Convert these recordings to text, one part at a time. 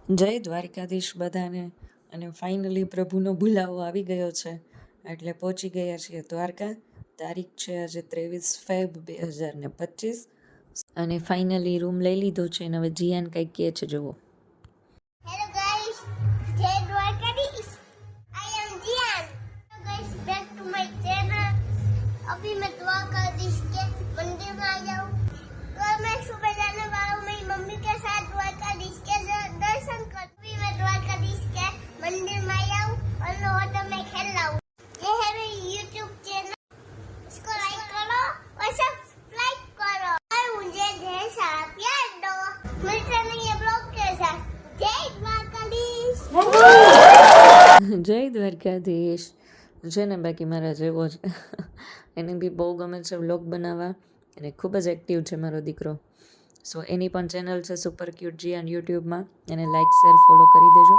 જય દ્વારિકાધીશ બધાને. અને ફાઇનલી પ્રભુનો બોલાવો આવી ગયો છે એટલે પહોંચી ગયા છીએ દ્વારકા. તારીખ છે આજે 23 ફેબ 2025 અને ફાઇનલી રૂમ લઈ લીધો છે અને હવે જીયાન કંઈક કહે છે જુઓ. Hello guys, Jai Dwarkadish. I am Jian. Hello guys, back to my channel. अभी मैं द्वारकाधीश के मंदिर में आया हूँ। कल मैं सुबह जाने वाला हूँ मेरी मम्मी के साथ द्वारकाधीश के दर्शन कर। अभी मैं द्वारकाधीश के मंदिर में आया हूँ और होटल में खेल रहा हूँ। ये है मेरी YouTube चैनल, इसको लाइक करो और सब्सक्राइब करो और मुझे ढेर सारा प्यार दो। मिलते नहीं ये ब्लॉग के साथ। जय द्वारकाधीश। જય દ્વારકાધીશ. છે ને બાકી મારા જેવો જ એને બી બહુ ગમે છે વ્લોગ બનાવવા અને ખૂબ જ એક્ટિવ છે મારો દીકરો. સો એની પણ ચેનલ છે સુપર ક્યુટ જીયાન યુટ્યુબમાં, એને લાઇક શેર ફોલો કરી દેજો.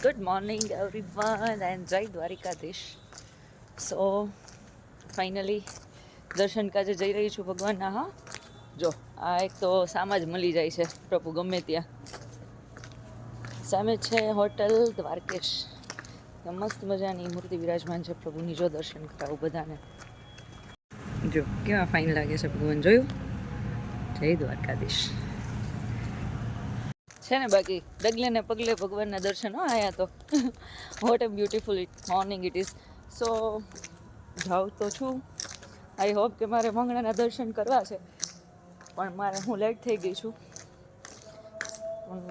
ગુડ મોર્નિંગ એવરીવન એન્ડ જય દ્વારિકાધીશ. સો ફાઇનલી દર્શન કાજે જઈ રહી છું ભગવાનના. હા જો આ એક તો સામા જ મળી જાય છે પ્રભુ ગમે ત્યાં. સામે છે હોટલ દ્વારકેશ. મસ્ત મજાની મૂર્તિ વિરાજમાન છે પ્રભુની. જો દર્શન કરાવું બધાને. જો કેવા ફાઇન લાગે છે ભગવાન, જોયું? જય દ્વારકાધીશ. છે ને બાકી ડગલે ને પગલે ભગવાનના દર્શન હો આયા તો. What a beautiful morning it is. સો જાઉં તો છું. આઈ હોપ કે મારે મંગળાના દર્શન કરવા છે પણ મારે હું લેટ થઈ ગઈ છું.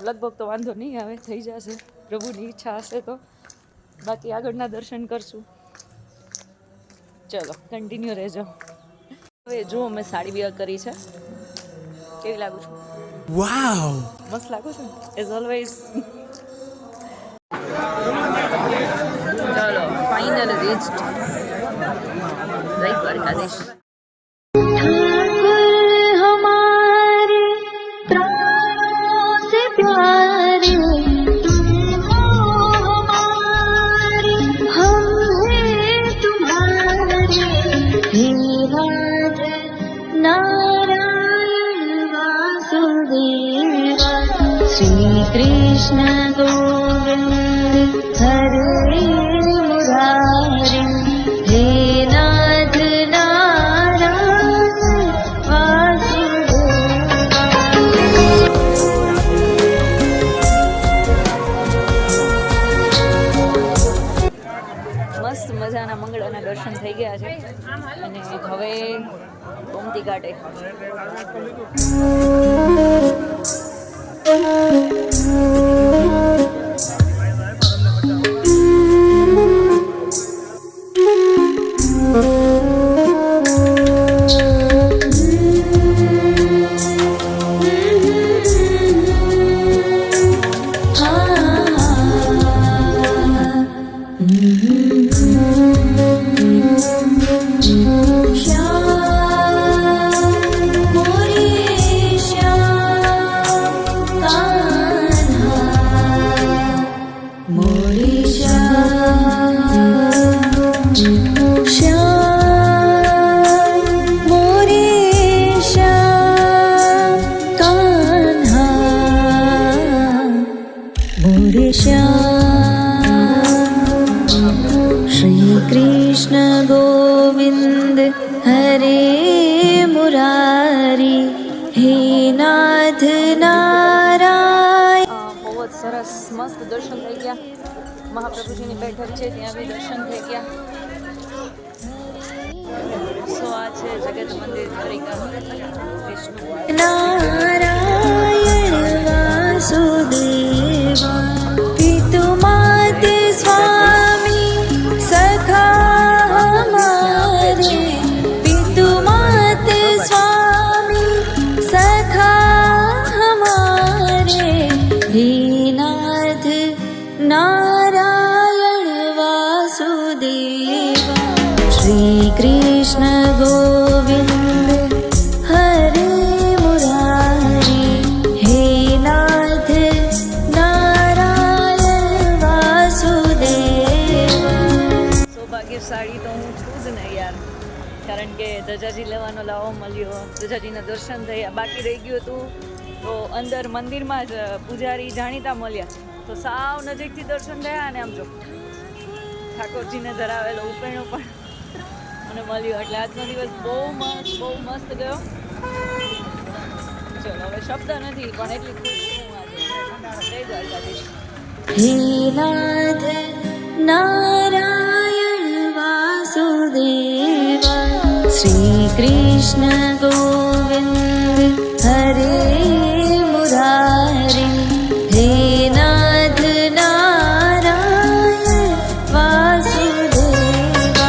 લગભગ તો વાંધો નહીં આવે, થઈ જશે પ્રભુની ઈચ્છા હશે તો. બાકી આગળના દર્શન કરશું. ચલો કન્ટિન્યુ રહેજો. હવે જુઓ મેં સાડી વિયર કરી છે. કેવી લાગુ છું? વાવ, મસ્ત લાગુ છું એઝ ઓલવેઝ. ચલો ફાઇનલ રીચ્ડ જય દ્વારકાધીશ. श्री कृष्ण गोविंद हरे मुरारी हे नाथ नारायण મસ્ત મજાના મંગળાના દર્શન થઈ ગયા છે અને હવે ગોમતી ઘાટે. श्री कृष्ण गोविंद हरे मुरारी हे नाथ नारायण. બહુ જ સરસ મસ્ત દર્શન થઈ ગયા. મહાપ્રભુજીની બેઠક છે ત્યાં બી દર્શન થઈ ગયા. સો આ છે જગત મંદિર દ્વારિકા વિષ્ણુ. नारायण वासुदेवा पितु माते स्वामी सखा हमारे पितु माते स्वामी सखा हमारे हे नाथ नारायण वासुदेवा श्री कृष्ण गोविंद हरे मुरारी हे नाथ नारायण वासुदेवा. સૌભાગ્યશાળી તો હું છું જ ને યાર, કારણ કે ધજાજી લેવાનો લાવો મળ્યો, ધજાજીના દર્શન થયા. બાકી રહી ગયું હતું તો અંદર મંદિરમાં જ પૂજારી જાણીતા મળ્યા, તો સાવ નજીકથી દર્શન થયા. અને આમ જો ઠાકોરજીને ધરાવેલો ઉપેણો પણ મને મળ્યો. એટલે આજનો દિવસ બહુ મસ્ત ગયો. ચલો હવે શબ્દ નથી, પણ એટલી ખુશ છું આજે. જય દ્વારકાધીશ. हे नाथ नारायण वासुदेव श्री कृष्ण गोविंद हरे मुरारी हे नाथ नारायण वासुदेवा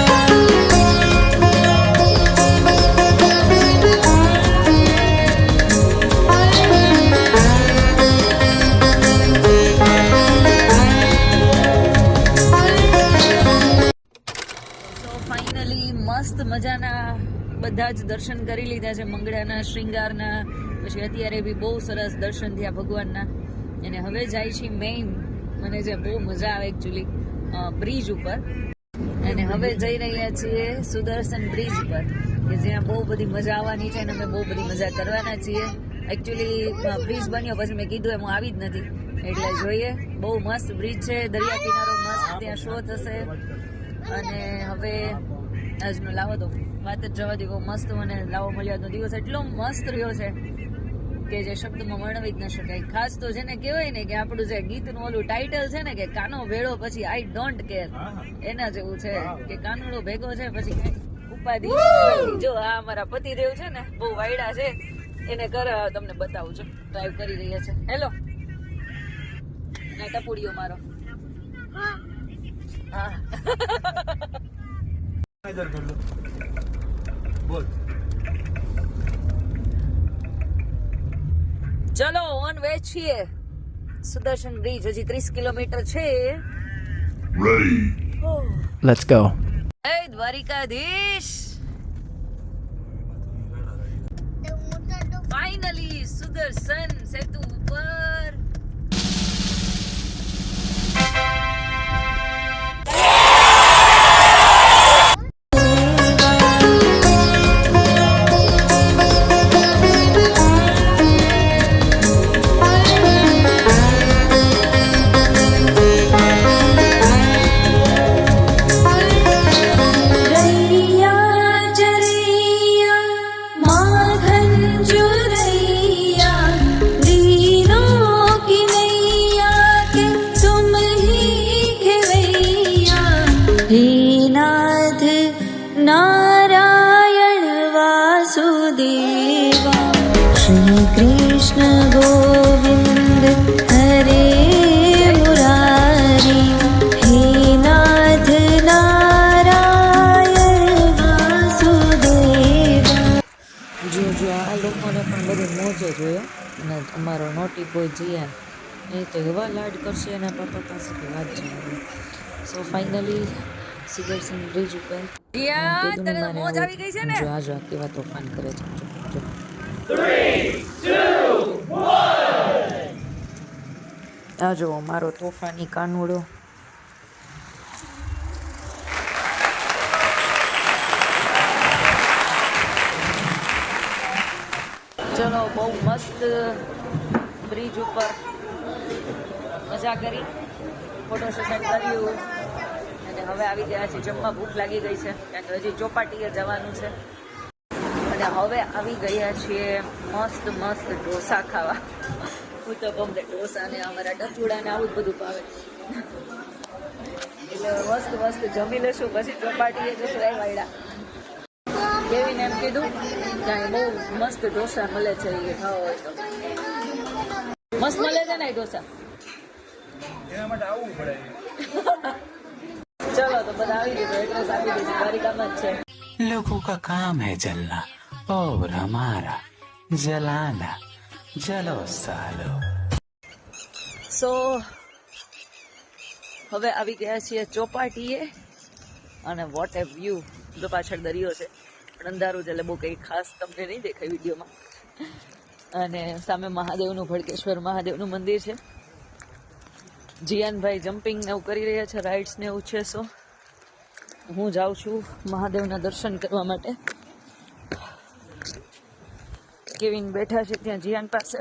ફાઇનલી મસ્ત મજાના બધા જ દર્શન કરી લીધા છે, મંગળાના, શૃંગારના. પછી અત્યારે બી બહુ સરસ દર્શન થયા ભગવાનના. અને હવે જાય છે મેઇન, મને જે બહુ મજા આવે એકચ્યુઅલી, બ્રિજ ઉપર. અને હવે જઈ રહ્યા છીએ સુદર્શન બ્રિજ પર, કે જ્યાં બહુ બધી મજા આવવાની છે અને અમે બહુ બધી મજા કરવાના છીએ. એકચ્યુઅલી બ્રિજ બન્યો પછી મેં કીધું એમ હું આવી જ નથી, એટલે જોઈએ. બહુ મસ્ત બ્રિજ છે, દરિયા કિનારો મસ્ત, ત્યાં શો થશે. અને હવે આજનો લાવો તો વાત જ જવા દે, બહુ મસ્ત મને લાવો મળ્યો. આજનો દિવસ એટલો મસ્ત રહ્યો છે કે જે શબ્દમાં વર્ણવી જ ન શકાય. ખાસ તો જેને કહેવાય ને કે આપણું જે ગીતનું ઓલું ટાઇટલ છે ને કે કાનો ભેળો પછી આઈ ડોન્ટ કેર, એના જેવું છે કે કાનુડો ભેગો છે પછી કઈ ઉપાધિ નથી. જો આ અમારા પતિદેવ છે ને, બહુ વાયડા છે, એને ઘરે તમને બતાવું છું. ડ્રાઈવ કરી રહ્યા છે. હેલો ના ટપુડીઓ મારો. હા इधर कर लो बोल ચલો ઓન વે છીએ સુદર્શન બ્રિજ. હજી 30 કિલોમીટર છે. लेट्स गो જય દ્વારિકાધીશ. ફાઇનલી સુદર્શન સેતુ ઉપર. रैया जरैया माखन जुरैया दीनों की नैया के तुम ही खेवैया हे नाथ नारायण वासुदेवा श्री कृष्ण गोविंद हरे मुरारी हे नाथ नारायण वासुदेवा જો આ લોકોને પણ બધી મોજ જ હોય. અને અમારો નોટી બોય જીયાન એ તો એવા લાડ કરશે એના પાપા પાસે કે વાત જવા. સો ફાઇનલી સુદર્શન બ્રિજ ઉપર મોજ આવી ગઈ છે ને. જો આ કેવા તોફાન કરે છે. જો આ જો મારો તોફાની કાનુડો. ચલો બહુ મસ્ત બ્રિજ ઉપર મજા કરી, ફોટો સેશન કર્યું. અને હવે આવી ગયા છે જમવા. ભૂખ લાગી ગઈ છે કારણ કે હજી ચોપાટીએ જવાનું છે. અને હવે આવી ગયા છીએ મસ્ત ઢોસા ખાવા. હું તો કહું કે ઢોસા ને અમારા ડફુડા ને આવું જ બધું ભાવે. એટલે મસ્ત જમી લેશું, પછી ચોપાટીએ જશું. એ વાયડા કેવીને એમ કીધું ત્યાં બહુ મસ્ત ઢોસા મળે છે, એ ખાવા હોય તો મસ્ત મળે છે ને એ ઢોસા. એના માટે આવવું પડે. ચલો તો બધા આવી દીધું, એડ્રેસ આપી દઈશ. દ્વારિકામાં જ છે. लोगों का काम है जलना और हमारा जलाना. जलो सालो. સો હવે આવી ગયા છીએ ચોપાટીએ. અને વોટ એ વ્યૂ. જો પાછળ દરિયો છે પણ અંધારું છે એટલે બહુ કંઈ ખાસ તમને નહીં દેખાય વિડીયોમાં. અને સામે મહાદેવનું, ભડકેશ્વર મહાદેવનું મંદિર છે. જીયાનભાઈ જમ્પિંગ ને એવું કરી રહ્યા છે, રાઇડ્સ ને એવું છે. સો હું જાઉં છું મહાદેવના દર્શન કરવા માટે. કેવિન બેઠા છે ત્યાં જીયાન પાસે.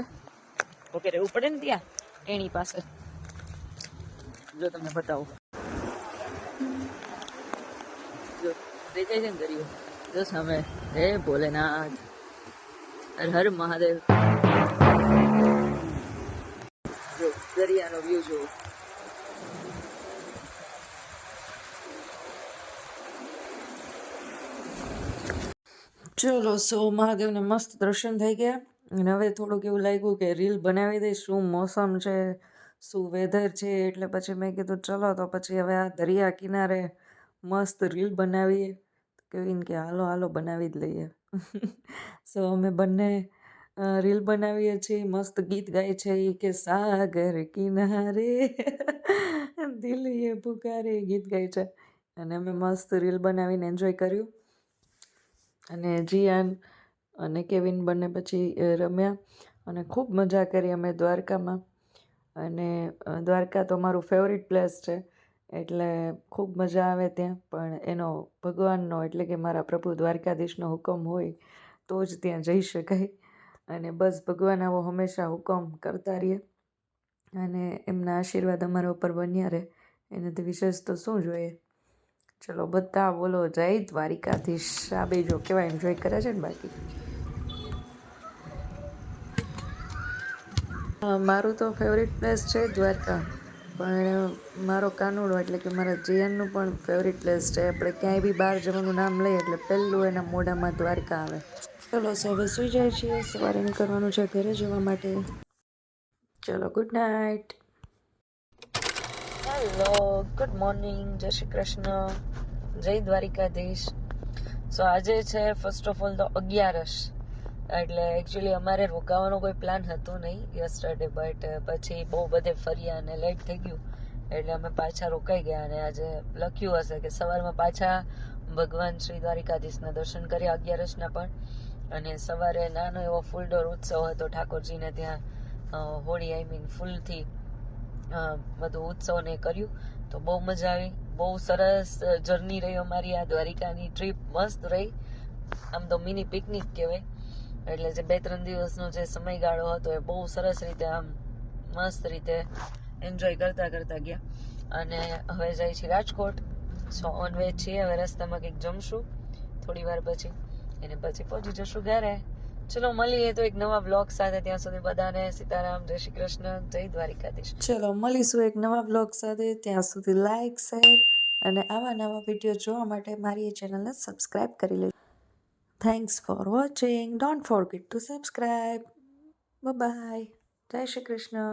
ઓકે રહેવું પડે ને ત્યાં એની પાસે. જો તમને બતાવું, જો દેખાય છે ને દરિયો, જો સામે. હે ભોલેનાથ, હર હર મહાદેવ. જો દરિયાનો વ્યૂ જો. ચલો, સો મહાદેવને મસ્ત દર્શન થઈ ગયા. અને હવે થોડુંક એવું લાગ્યું કે રીલ બનાવી દઈશ, શું મોસમ છે, શું વેધર છે. એટલે પછી મેં કીધું ચલો તો પછી હવે આ દરિયા કિનારે મસ્ત રીલ બનાવીએ. કેવીન કે હાલો હાલો બનાવી જ લઈએ. સો અમે બંને રીલ બનાવીએ છીએ. મસ્ત ગીત ગાય છે એ કે સાગર કિનારે દિલ એ પુકારે, ગીત ગાય છે. અને અમે મસ્ત રીલ બનાવીને એન્જોય કર્યું. અને જીયાન અને કેવિન બંને પછી રમ્યા અને ખૂબ મજા કરી અમે દ્વારકામાં. અને દ્વારકા તો મારું ફેવરિટ પ્લેસ છે, એટલે ખૂબ મજા આવે ત્યાં. પણ એનો ભગવાનનો એટલે કે મારા પ્રભુ દ્વારકાધીશનો હુકમ હોય તો જ ત્યાં જઈ શકાય. અને બસ ભગવાન આવો હંમેશા હુકમ કરતા રહીએ અને એમના આશીર્વાદ અમારા ઉપર બન્યા રહે, એનાથી વિશેષ તો શું જોઈએ. ચલો બધા બોલો જય દ્વારિકાધીશ. આ બે જો કેવા એન્જોય કરે છે ને. બાકી મારું તો ફેવરિટ પ્લેસ છે દ્વારકા, પણ મારો કાનુડો એટલે કે મારા જીયાનનું પણ ફેવરિટ પ્લેસ છે. આપણે ક્યાંય બી બહાર જવાનું નામ લઈએ એટલે પહેલું એના મોઢામાં દ્વારકા આવે. ચલો સો હવે સુઈ જાય છીએ, સવારે નીકળવાનું છે ઘરે જવા માટે. ચલો good night. Hello, good morning, જય શ્રી કૃષ્ણ, જય દ્વારિકાધીશ. સો આજે છે ફર્સ્ટ ઓફ ઓલ તો 11સ. એટલે એકચ્યુઅલી અમારે રોકાવાનો કોઈ પ્લાન હતો નહીં યસ્ટરડે, બટ પછી બહુ બધે ફર્યા અને લેટ થઈ ગયું એટલે અમે પાછા રોકાઈ ગયા. અને આજે લખ્યું હશે કે સવારમાં પાછા ભગવાન શ્રી દ્વારિકાધીશના દર્શન કર્યા 11સના પણ. અને સવારે નાનો એવો ફૂલડોર ઉત્સવ હતો ઠાકોરજીને ત્યાં. હોળી ફૂલથી બધું ઉત્સવને કર્યું તો બહુ મજા આવી. બહુ સરસ જર્ની રહી અમારી. આ દ્વારિકાની ટ્રીપ મસ્ત રહી. આમ તો મિની પિકનિક કહેવાય. એટલે જે 2-3 દિવસનો જે સમયગાળો હતો એ બહુ સરસ રીતે આમ મસ્ત રીતે એન્જોય કરતા કરતા ગયા. અને હવે જાય છે રાજકોટ. સો ઓન વે છીએ. હવે રસ્તામાં કંઈક જમશું થોડી વાર પછી, એને પછી પહોંચી જશું ઘરે. ચલો મળીએ તો એક નવા બ્લોગ સાથે. ત્યાં સુધી બધાને સીતારામ, જય શ્રી કૃષ્ણ, જય દ્વારિકાધીશ. ચલો મળીશું એક નવા બ્લોગ સાથે. ત્યાં સુધી લાઈક, શેર અને આવા નવા વિડીયો જોવા માટે મારી એ ચેનલને સબસ્ક્રાઈબ કરી લેજો. Thanks for watching. Don't forget to subscribe. Bye bye. Jai Shri Krishna.